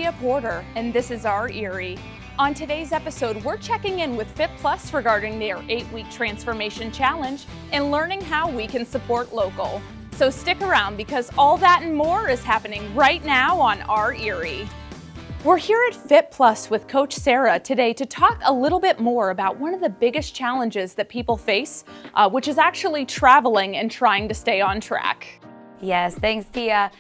Tia Porter, and this is our Erie. On today's episode, we're checking in with Fit Plus regarding their 8-week transformation challenge and learning how we can support local. So stick around because all that and more is happening right now on our Erie. We're here at Fit Plus with Coach Sarah today to talk a little bit more about one of the biggest challenges that people face, which is actually traveling and trying to stay on track. Yes, thanks, Tia.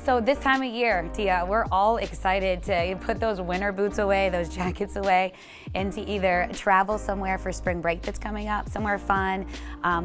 So this time of year, Tia, we're all excited to put those winter boots away, those jackets away, and to either travel somewhere for spring break that's coming up, somewhere fun.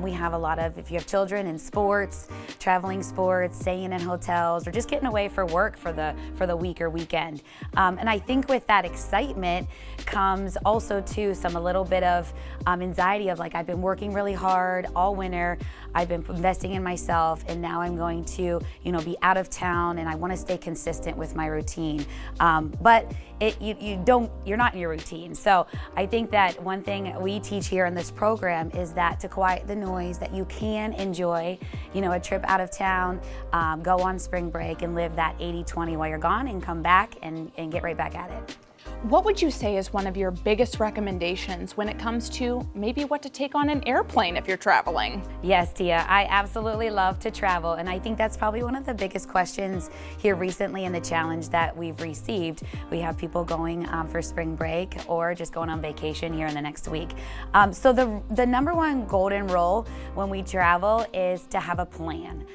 We have a lot of, if you have children in sports, traveling sports, staying in hotels, or just getting away for work for the week or weekend. And I think with that excitement comes also too a little bit of anxiety of like, I've been working really hard all winter, I've been investing in myself, and now I'm going to, be out of town, and I want to stay consistent with my routine. But you're not in your routine. So I think that one thing we teach here in this program is that to quiet the noise, that you can enjoy, a trip out of town, go on spring break and live that 80-20 while you're gone and come back and get right back at it. What would you say is one of your biggest recommendations when it comes to maybe what to take on an airplane if you're traveling? Yes, Tia, I absolutely love to travel, and I think that's probably one of the biggest questions here recently in the challenge that we've received. We have people going for spring break or just going on vacation here in the next week. So the number one golden rule when we travel is to have a plan.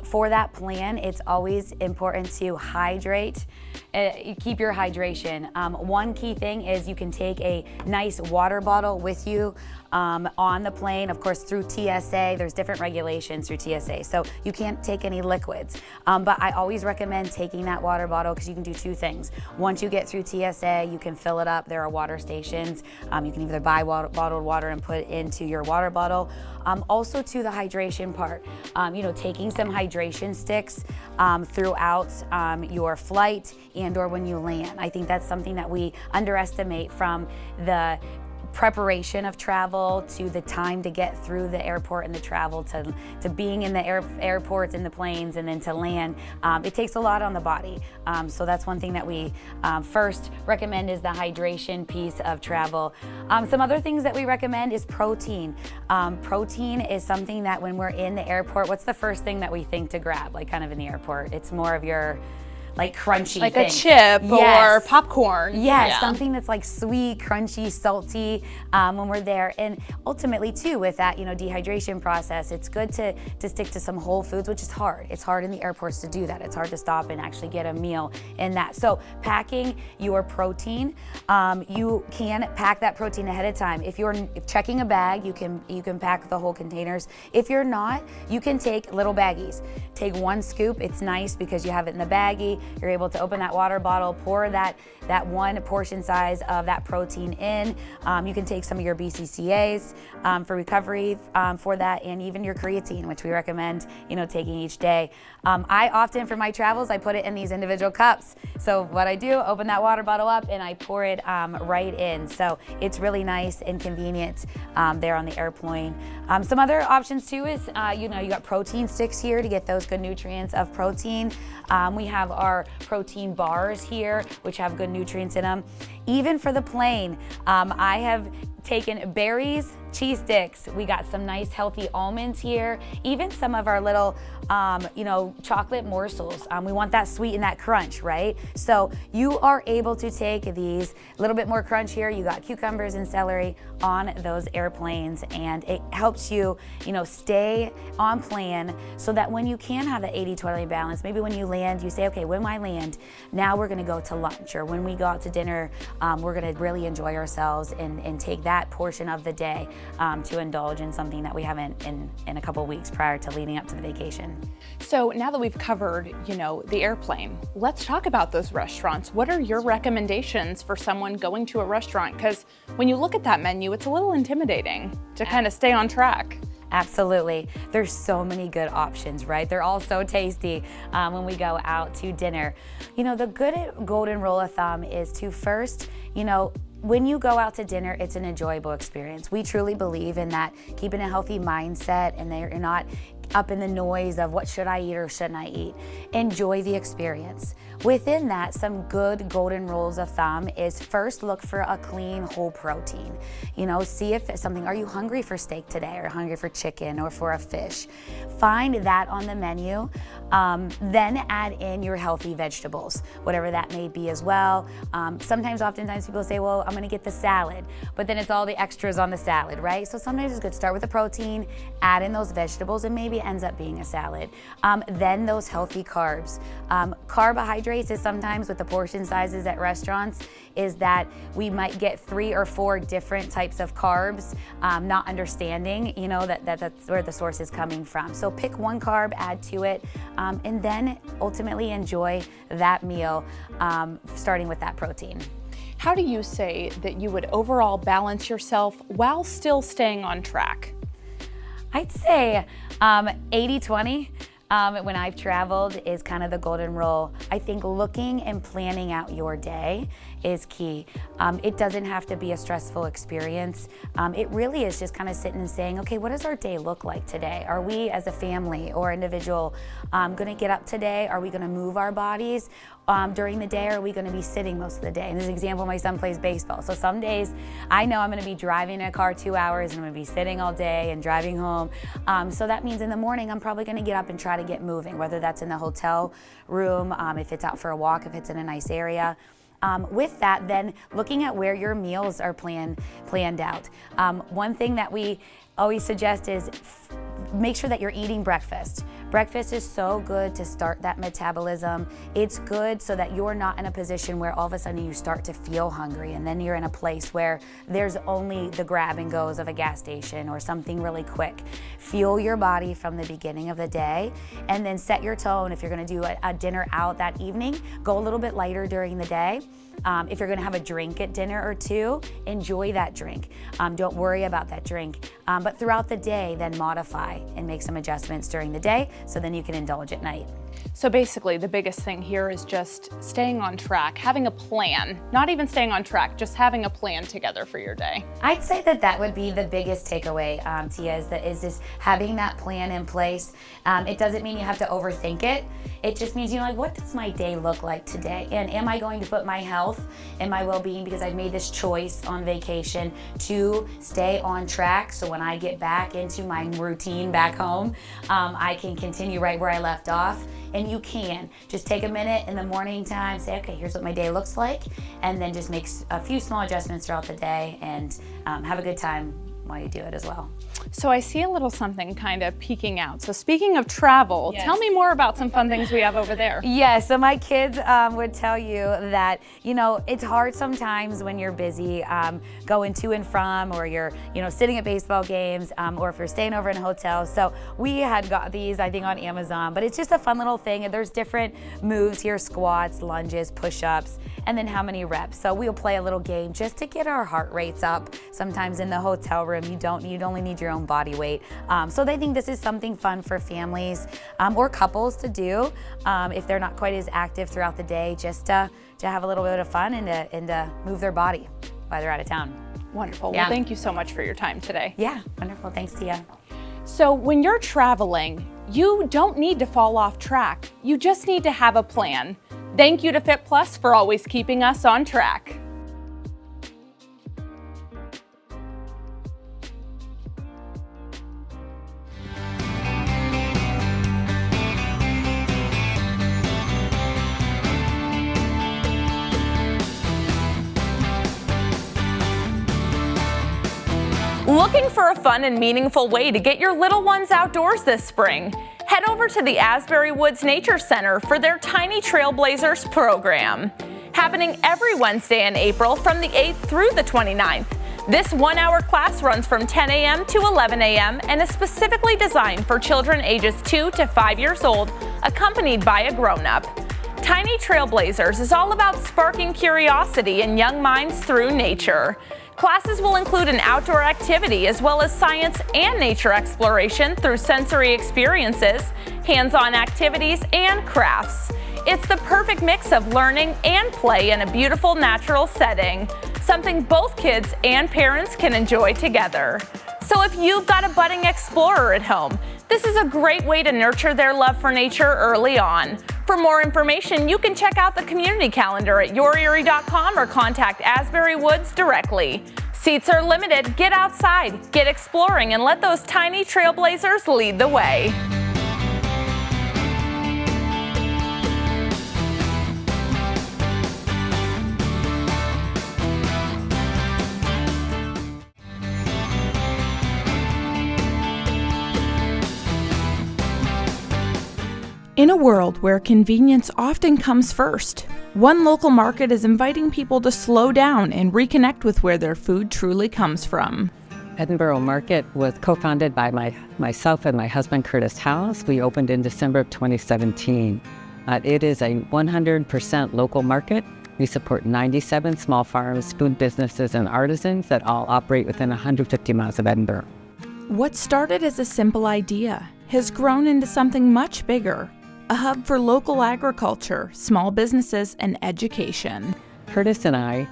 For that plan, it's always important to hydrate, keep your hydration. One key thing is you can take a nice water bottle with you on the plane. Of course, through TSA, there's different regulations through TSA, so you can't take any liquids. But I always recommend taking that water bottle because you can do two things. Once you get through TSA, you can fill it up. There are water stations. You can either buy bottled water and put it into your water bottle. Also to the hydration part, taking some hydration sticks throughout your flight and or when you land. I think that's something that we underestimate, from the preparation of travel to the time to get through the airport and the travel to being in the airports and the planes and then to land. It takes a lot on the body. So that's one thing that we first recommend is the hydration piece of travel. Some other things that we recommend is protein. Protein is something that when we're in the airport, what's the first thing that we think to grab, like kind of in the airport? It's more of your crunchy like things. A chip. Yes. Or popcorn. Yes, Yeah. something that's like sweet, crunchy, salty when we're there. And ultimately too, with that dehydration process, it's good to stick to some whole foods, which is hard. It's hard in the airports to do that. It's hard to stop and actually get a meal in that. So packing your protein, you can pack that protein ahead of time. If you're checking a bag, you can pack the whole containers. If you're not, you can take little baggies. Take one scoop. It's nice because you have it in the baggie. You're able to open that water bottle, pour that one portion size of that protein in. You can take some of your BCCAs for recovery for that, and even your creatine, which we recommend taking each day. I often, for my travels, I put it in these individual cups. So what I do, open that water bottle up and I pour it right in. So it's really nice and convenient there on the airplane. Some other options too is, you got protein sticks here to get those good nutrients of protein. We have our protein bars here, which have good nutrients in them. Even for the plane, I have taken berries, cheese sticks. We got some nice healthy almonds here. Even some of our little, chocolate morsels. We want that sweet and that crunch, right? So you are able to take these, a little bit more crunch here. You got cucumbers and celery on those airplanes, and it helps you, stay on plan so that when you can have the 80-20 balance, maybe when you land, you say, okay, when I land, now we're gonna go to lunch, or when we go out to dinner, we're gonna really enjoy ourselves and take that portion of the day to indulge in something that we haven't in a couple of weeks prior to leading up to the vacation. So now that we've covered, the airplane, let's talk about those restaurants. What are your recommendations for someone going to a restaurant? Because when you look at that menu, it's a little intimidating to kind of stay on track. Absolutely. There's so many good options, right? They're all so tasty when we go out to dinner. The good golden rule of thumb is to first, when you go out to dinner, it's an enjoyable experience. We truly believe in that, keeping a healthy mindset, and you're not up in the noise of what should I eat or shouldn't I eat. Enjoy the experience. Within that, some good golden rules of thumb is first look for a clean whole protein. You know, see if it's something, are you hungry for steak today, or hungry for chicken or for a fish? Find that on the menu. Then add in your healthy vegetables, whatever that may be as well. Oftentimes people say, well, I'm gonna get the salad, but then it's all the extras on the salad, right? So sometimes it's good to start with the protein, add in those vegetables, and maybe it ends up being a salad. Then those healthy carbs. Carbohydrates is sometimes with the portion sizes at restaurants is that we might get 3 or 4 different types of carbs, not understanding, you know, that's where the source is coming from. So pick one carb, add to it, and then ultimately enjoy that meal, starting with that protein. How do you say that you would overall balance yourself while still staying on track? I'd say 80-20. When I've traveled is kind of the golden rule. I think looking and planning out your day is key. It doesn't have to be a stressful experience. It really is just kind of sitting and saying, okay, what does our day look like today? Are we as a family or individual gonna get up today? Are we gonna move our bodies during the day, or are we gonna be sitting most of the day? And as an example, my son plays baseball. So some days I know I'm gonna be driving in a car 2 hours and I'm gonna be sitting all day and driving home. So that means in the morning, I'm probably gonna get up and try to get moving, whether that's in the hotel room, if it's out for a walk, if it's in a nice area. With that, then looking at where your meals are planned out. One thing that we always suggest is make sure that you're eating breakfast. Breakfast is so good to start that metabolism. It's good so that you're not in a position where all of a sudden you start to feel hungry, and then you're in a place where there's only the grab and goes of a gas station or something really quick. Fuel your body from the beginning of the day, and then set your tone. If you're gonna do a dinner out that evening, go a little bit lighter during the day. If you're gonna have a drink at dinner or two, enjoy that drink. Don't worry about that drink. But throughout the day, then modify and make some adjustments during the day so then you can indulge at night. So basically, the biggest thing here is just staying on track, having a plan, not even staying on track, just having a plan together for your day. I'd say that would be the biggest takeaway, Tia, is just having that plan in place. It doesn't mean you have to overthink it. It just means, you know, like, what does my day look like today? And am I going to put my health and my well-being, because I've made this choice on vacation to stay on track, so when I get back into my routine back home, I can continue right where I left off. And you can just take a minute in the morning time, say, okay, here's what my day looks like, and then just make a few small adjustments throughout the day, and have a good time while you do it as well. So I see a little something kind of peeking out. So speaking of travel, yes. Tell me more about some fun things we have over there. Yeah, so my kids would tell you that, you know, it's hard sometimes when you're busy going to and from, or you're, you know, sitting at baseball games, or if you're staying over in hotels. So we had got these, I think, on Amazon, but it's just a fun little thing. And there's different moves here: squats, lunges, push-ups, and then how many reps. So we'll play a little game just to get our heart rates up. Sometimes in the hotel room, you'd only need your own body weight. So they think this is something fun for families or couples to do if they're not quite as active throughout the day, just to have a little bit of fun and to move their body while they're out of town. Wonderful. Yeah. Well, thank you so much for your time today. Yeah, wonderful. Thanks, Tia. So when you're traveling, you don't need to fall off track. You just need to have a plan. Thank you to Fit Plus for always keeping us on track. Looking for a fun and meaningful way to get your little ones outdoors this spring? Head over to the Asbury Woods Nature Center for their Tiny Trailblazers program. Happening every Wednesday in April from the 8th through the 29th. This 1-hour class runs from 10 a.m. to 11 a.m. and is specifically designed for children ages 2 to 5 years old, accompanied by a grown-up. Tiny Trailblazers is all about sparking curiosity in young minds through nature. Classes will include an outdoor activity as well as science and nature exploration through sensory experiences, hands-on activities, and crafts. It's the perfect mix of learning and play in a beautiful natural setting, something both kids and parents can enjoy together. So if you've got a budding explorer at home, this is a great way to nurture their love for nature early on. For more information, you can check out the community calendar at yourerie.com or contact Asbury Woods directly. Seats are limited. Get outside, get exploring, and let those tiny trailblazers lead the way. In a world where convenience often comes first, one local market is inviting people to slow down and reconnect with where their food truly comes from. Edinboro Market was co-founded by myself and my husband, Curtis House. We opened in December of 2017. It is a 100% local market. We support 97 small farms, food businesses, and artisans that all operate within 150 miles of Edinboro. What started as a simple idea has grown into something much bigger. A hub for local agriculture, small businesses, and education. Curtis and I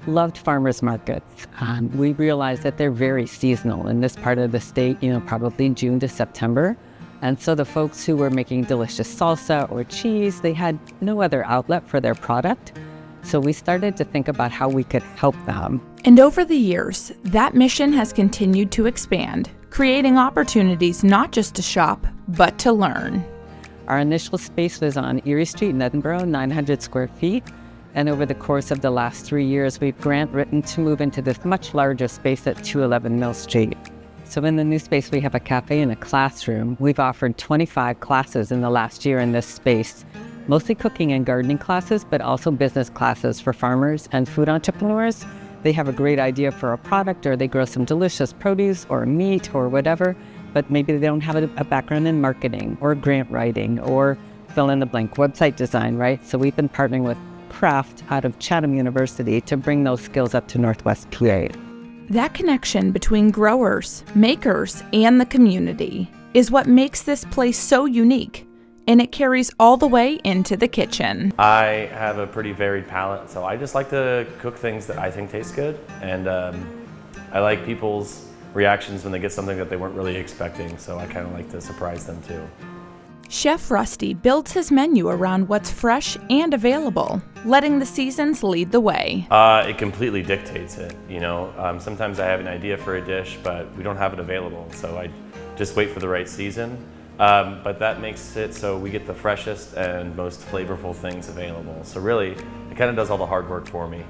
loved farmers markets. We realized that they're very seasonal in this part of the state, probably June to September. And so the folks who were making delicious salsa or cheese, they had no other outlet for their product. So we started to think about how we could help them. And over the years, that mission has continued to expand, creating opportunities not just to shop, but to learn. Our initial space was on Erie Street in Edinboro, 900 square feet. And over the course of the last 3 years, we've grant written to move into this much larger space at 211 Mill Street. So in the new space, we have a cafe and a classroom. We've offered 25 classes in the last year in this space, mostly cooking and gardening classes, but also business classes for farmers and food entrepreneurs. They have a great idea for a product, or they grow some delicious produce or meat or whatever, but maybe they don't have a background in marketing or grant writing or fill in the blank website design, right? So we've been partnering with Craft out of Chatham University to bring those skills up to Northwest PA. That connection between growers, makers, and the community is what makes this place so unique, and it carries all the way into the kitchen. I have a pretty varied palate, so I just like to cook things that I think taste good, and I like people's reactions when they get something that they weren't really expecting, so I kind of like to surprise them too. Chef Rusty builds his menu around what's fresh and available, letting the seasons lead the way. It completely dictates it, Sometimes I have an idea for a dish, but we don't have it available, so I just wait for the right season. But that makes it so we get the freshest and most flavorful things available. So really, it kind of does all the hard work for me.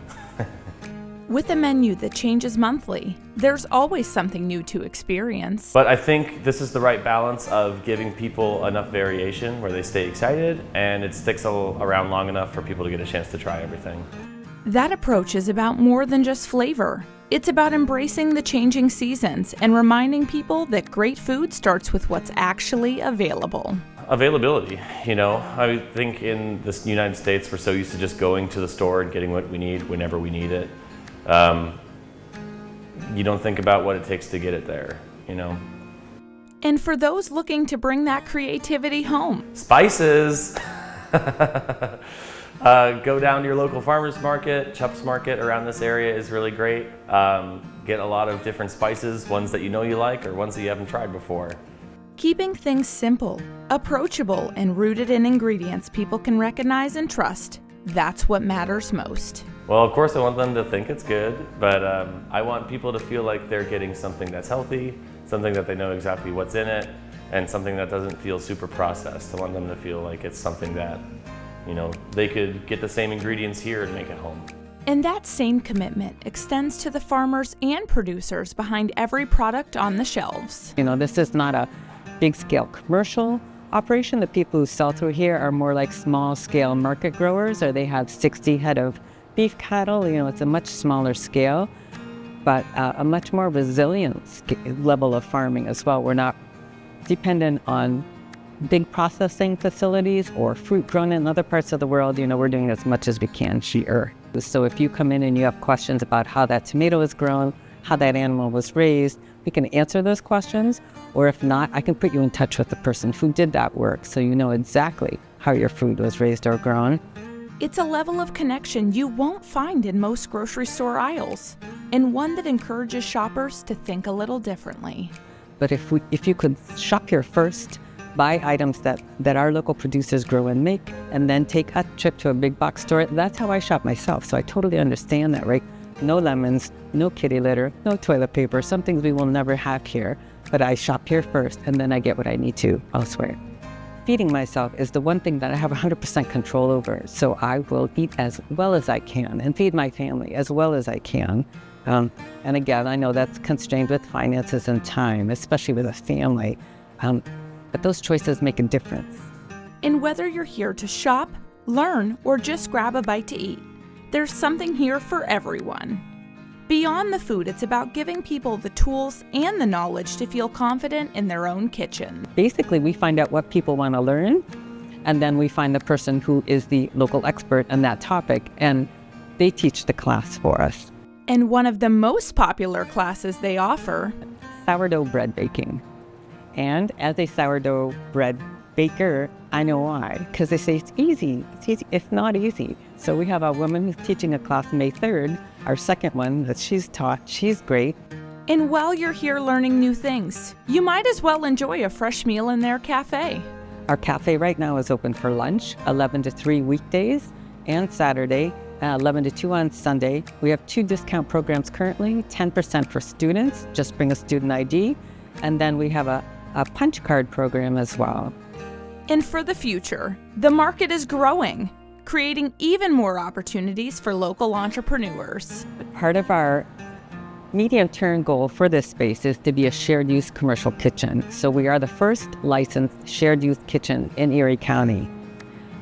With a menu that changes monthly, there's always something new to experience. But I think this is the right balance of giving people enough variation where they stay excited and it sticks around long enough for people to get a chance to try everything. That approach is about more than just flavor. It's about embracing the changing seasons and reminding people that great food starts with what's actually available. Availability, I think in the United States we're so used to just going to the store and getting what we need whenever we need it. You don't think about what it takes to get it there, And for those looking to bring that creativity home. Spices! Go down to your local farmer's market. Chupp's Market around this area is really great. Get a lot of different spices, ones that you know you like or ones that you haven't tried before. Keeping things simple, approachable, and rooted in ingredients people can recognize and trust. That's what matters most. Well, of course I want them to think it's good, but I want people to feel like they're getting something that's healthy, something that they know exactly what's in it, and something that doesn't feel super processed. I want them to feel like it's something that, they could get the same ingredients here and make it home. And that same commitment extends to the farmers and producers behind every product on the shelves. This is not a big-scale commercial operation. The people who sell through here are more like small-scale market growers, or they have 60 head of beef cattle. It's a much smaller scale, but a much more resilient level of farming as well. We're not dependent on big processing facilities or fruit grown in other parts of the world. We're doing as much as we can here. So if you come in and you have questions about how that tomato is grown, how that animal was raised, we can answer those questions. Or if not, I can put you in touch with the person who did that work, so you know exactly how your food was raised or grown. It's a level of connection you won't find in most grocery store aisles, and one that encourages shoppers to think a little differently. But if you could shop here first, buy items that our local producers grow and make, and then take a trip to a big box store, that's how I shop myself. So I totally understand that, right? No lemons, no kitty litter, no toilet paper, some things we will never have here. But I shop here first, and then I get what I need to elsewhere. Feeding myself is the one thing that I have 100% control over. So I will eat as well as I can and feed my family as well as I can. And again, I know that's constrained with finances and time, especially with a family. But those choices make a difference. And whether you're here to shop, learn, or just grab a bite to eat, there's something here for everyone. Beyond the food, it's about giving people the tools and the knowledge to feel confident in their own kitchen. Basically, we find out what people want to learn, and then we find the person who is the local expert on that topic, and they teach the class for us. And one of the most popular classes they offer, sourdough bread baking. And as a sourdough bread baker, I know why, because they say it's easy. It's easy. It's not easy. So we have a woman who's teaching a class May 3rd, our second one that she's taught. She's great. And while you're here learning new things, you might as well enjoy a fresh meal in their cafe. Our cafe right now is open for lunch, 11 to 3 weekdays and Saturday, 11 to 2 on Sunday. We have 2 discount programs currently, 10% for students, just bring a student ID. And then we have a punch card program as well. And for the future, the market is growing, creating even more opportunities for local entrepreneurs. Part of our medium-term goal for this space is to be a shared-use commercial kitchen. So we are the first licensed shared-use kitchen in Erie County.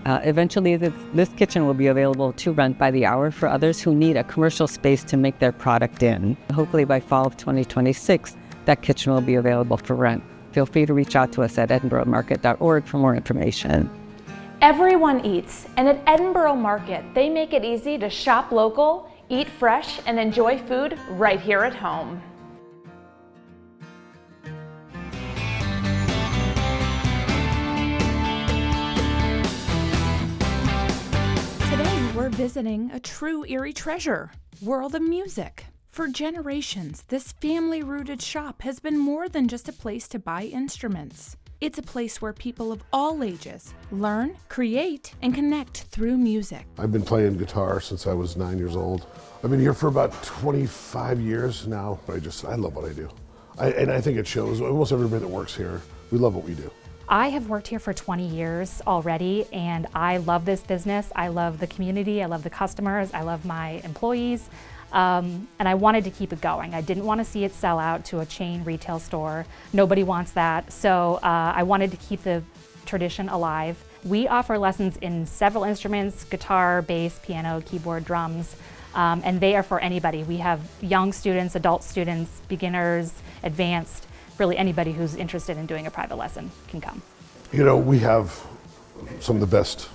Eventually, this kitchen will be available to rent by the hour for others who need a commercial space to make their product in. Hopefully by fall of 2026, that kitchen will be available for rent. Feel free to reach out to us at edinboromarket.org for more information. Everyone eats, and at Edinboro Market, they make it easy to shop local, eat fresh, and enjoy food right here at home. Today, we're visiting a true Erie treasure, World of Music. For generations, this family-rooted shop has been more than just a place to buy instruments. It's a place where people of all ages learn, create, and connect through music. I've been playing guitar since I was 9 years old. I've been here for about 25 years now. I love what I do. And I think it shows. Almost everybody that works here, we love what we do. I have worked here for 20 years already, and I love this business. I love the community. I love the customers. I love my employees. And I wanted to keep it going. I didn't want to see it sell out to a chain retail store. Nobody wants that. So I wanted to keep the tradition alive. We offer lessons in several instruments: guitar, bass, piano, keyboard, drums, and they are for anybody. We have young students, adult students, beginners, advanced. Really anybody who's interested in doing a private lesson can come. You know, we have some of the best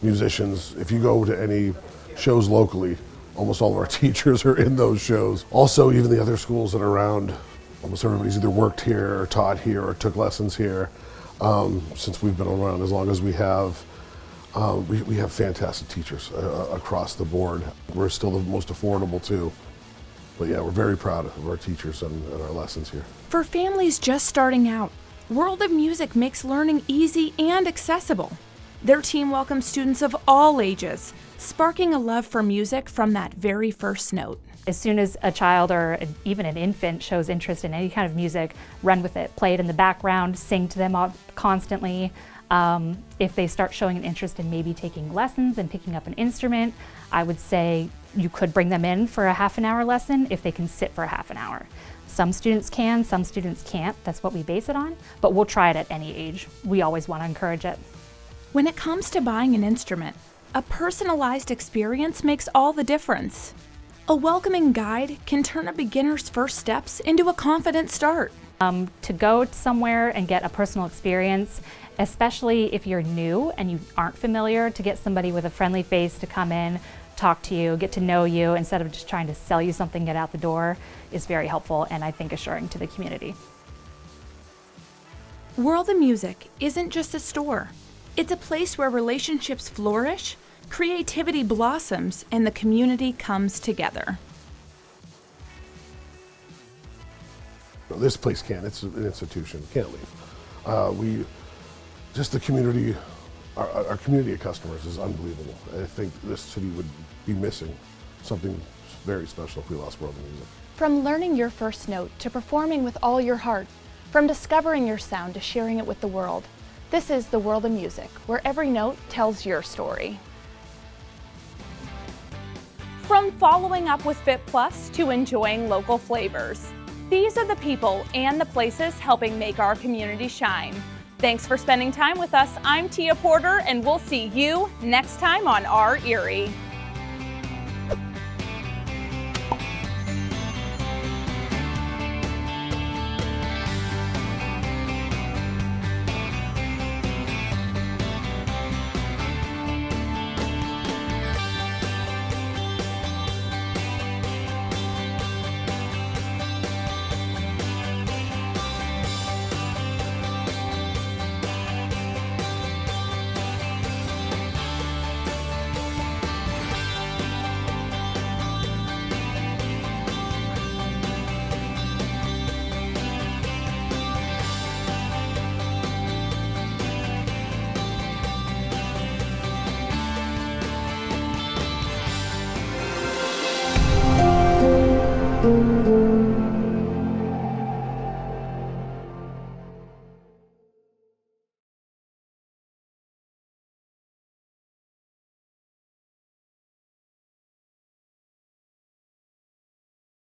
musicians. If you go to any shows locally, almost all of our teachers are in those shows. Also, even the other schools that are around, almost everybody's either worked here or taught here or took lessons here. Since we've been around as long as we have, we have fantastic teachers across the board. We're still the most affordable too. But yeah, we're very proud of our teachers and our lessons here. For families just starting out, World of Music makes learning easy and accessible. Their team welcomes students of all ages, sparking a love for music from that very first note. As soon as a child or even an infant shows interest in any kind of music, run with it, play it in the background, sing to them constantly. If they start showing an interest in maybe taking lessons and picking up an instrument, I would say you could bring them in for a half an hour lesson if they can sit for a half an hour. Some students can, some students can't. That's what we base it on, but we'll try it at any age. We always want to encourage it. When it comes to buying an instrument, a personalized experience makes all the difference. A welcoming guide can turn a beginner's first steps into a confident start. To go somewhere and get a personal experience, especially if you're new and you aren't familiar, to get somebody with a friendly face to come in, talk to you, get to know you, instead of just trying to sell you something, get out the door, is very helpful and I think assuring to the community. World of Music isn't just a store. It's a place where relationships flourish, creativity blossoms, and the community comes together. This place can't. It's an institution. Can't leave. Just the community, our community of customers is unbelievable. I think this city would be missing something very special if we lost world music. From learning your first note to performing with all your heart, from discovering your sound to sharing it with the world, this is the world of music, where every note tells your story. From following up with Fit Plus to enjoying local flavors, these are the people and the places helping make our community shine. Thanks for spending time with us. I'm Tia Porter, and we'll see you next time on Our Erie. Thank you.